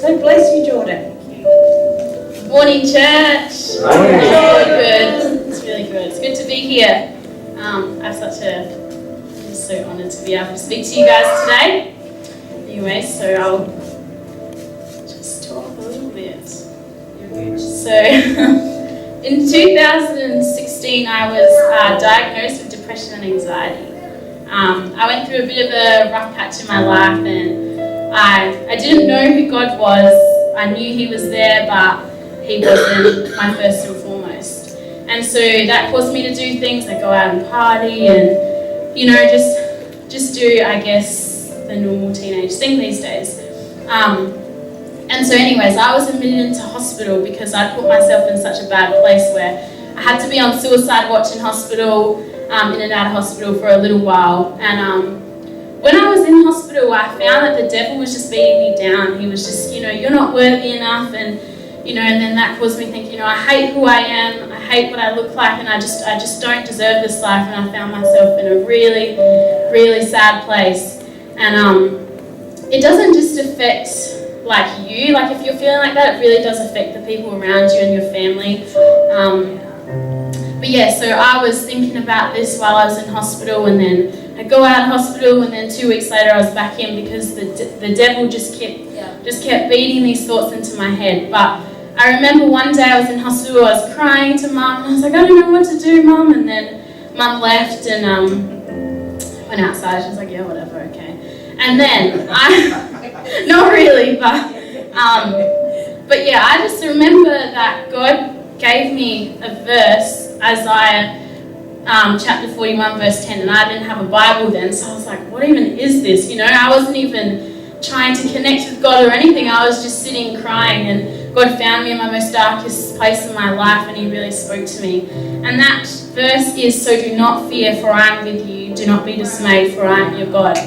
So bless you, Jordan. Morning, church. Morning. Oh, good. It's really good. It's good to be here. I'm so honoured to be able to speak to you guys today. Anyway, so I'll just talk a little bit. So, in 2016, I was diagnosed with depression and anxiety. I went through a bit of a rough patch in my life, and I didn't know who God was. I knew He was there, but He wasn't my first and foremost. And so that caused me to do things like go out and party and, you know, just do, I guess, the normal teenage thing these days. And so anyways, I was admitted into hospital because I put myself in such a bad place where I had to be on suicide watch in hospital, in and out of hospital for a little while. And when I was in hospital, I found that the devil was just beating me down. He was just, you're not worthy enough, and and then that caused me thinking, I hate who I am, I hate what I look like, and I just don't deserve this life. And I found myself in a really, really sad place. And it doesn't just affect you, if you're feeling like that, it really does affect the people around you and your family. But yeah, so I was thinking about this while I was in hospital, and then I go out of hospital, and then 2 weeks later I was back in because the devil just kept beating these thoughts into my head. But I remember one day I was in hospital, I was crying to Mum, and I was like, I don't know what to do, Mum. And then Mum left and went outside. She was like, yeah, whatever, okay. And then not really, but yeah, I just remember that God gave me a verse, Isaiah chapter 41 verse 10, and I didn't have a Bible then, so I was like, what even is this? I wasn't even trying to connect with God or anything. I was just sitting crying, and God found me in my most darkest place in my life, and He really spoke to me. And that verse is, so do not fear, for I am with you. Do not be dismayed, for I am your God.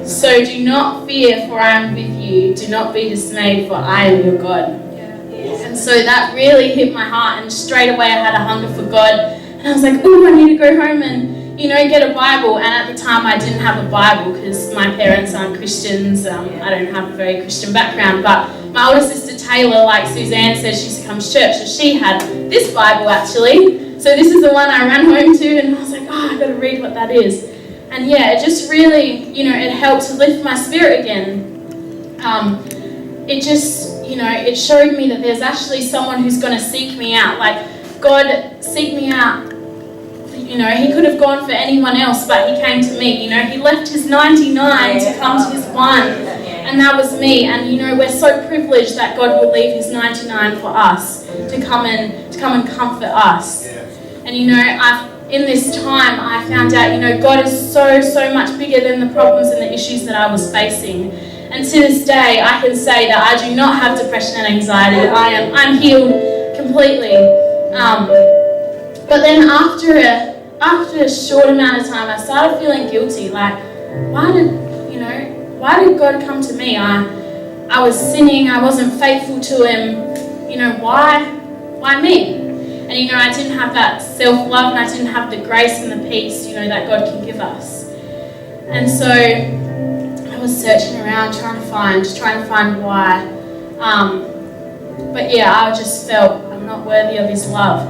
So do not fear, for I am with you. Do not be dismayed, for I am your God. And so that really hit my heart, and straight away I had a hunger for God. And I was like, oh, I need to go home and get a Bible. And at the time I didn't have a Bible because my parents aren't Christians. I don't have a very Christian background. But my older sister Taylor, like Suzanne said, she used to come to church, so she had this Bible actually. So this is the one I ran home to, and I was like, I've got to read what that is. And yeah, it just really, it helped to lift my spirit again. It just, it showed me that there's actually someone who's going to seek me out. God seek me out. He could have gone for anyone else, but He came to me. He left His 99 to come to His one, and that was me. And we're so privileged that God would leave His 99 for us to come and comfort us. And in this time, I found out, God is so much bigger than the problems and the issues that I was facing. And to this day, I can say that I do not have depression and anxiety. I'm healed completely. But then after a short amount of time, I started feeling guilty. Why did God come to me? I was sinning. I wasn't faithful to Him. Why me? And I didn't have that self-love, and I didn't have the grace and the peace, that God can give us. And so I was searching around, trying to find why. But yeah, I just felt I'm not worthy of His love.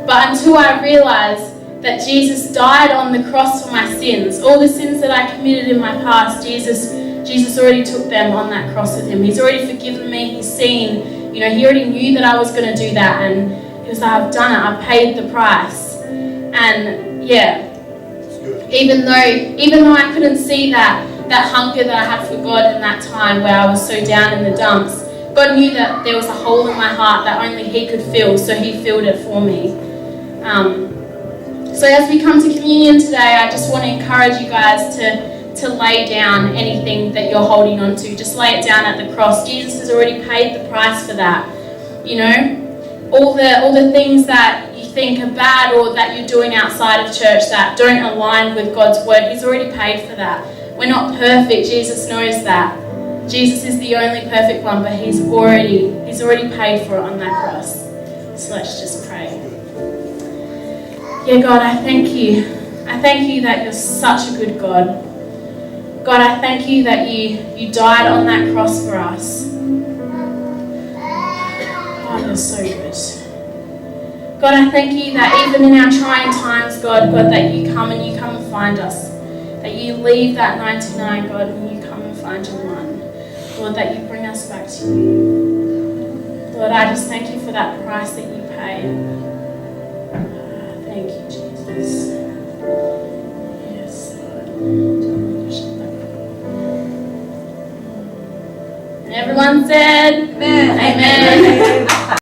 But until I realized that Jesus died on the cross for my sins, all the sins that I committed in my past, Jesus already took them on that cross with Him. He's already forgiven me. He's seen, He already knew that I was going to do that, and He was like, I've done it. I've paid the price. And yeah, even though I couldn't see that hunger that I had for God in that time where I was so down in the dumps, God knew that there was a hole in my heart that only He could fill, so He filled it for me. So as we come to communion today, I just want to encourage you guys to lay down anything that you're holding on to. Just lay it down at the cross. Jesus has already paid the price for that. All the things that you think are bad or that you're doing outside of church that don't align with God's word, He's already paid for that. We're not perfect. Jesus knows that. Jesus is the only perfect one, but He's already paid for it on that cross. So let's just pray. Yeah, God, I thank you. I thank you that you're such a good God. God, I thank you that you died on that cross for us. God, you're so good. God, I thank you that even in our trying times, God, that you come and find us. That you leave that 99, God, and you come and find your one. Lord, that you bring us back to you. Lord, I just thank you for that price that you paid. Thank you, Jesus. Yes, Lord. And everyone said, Amen. Amen.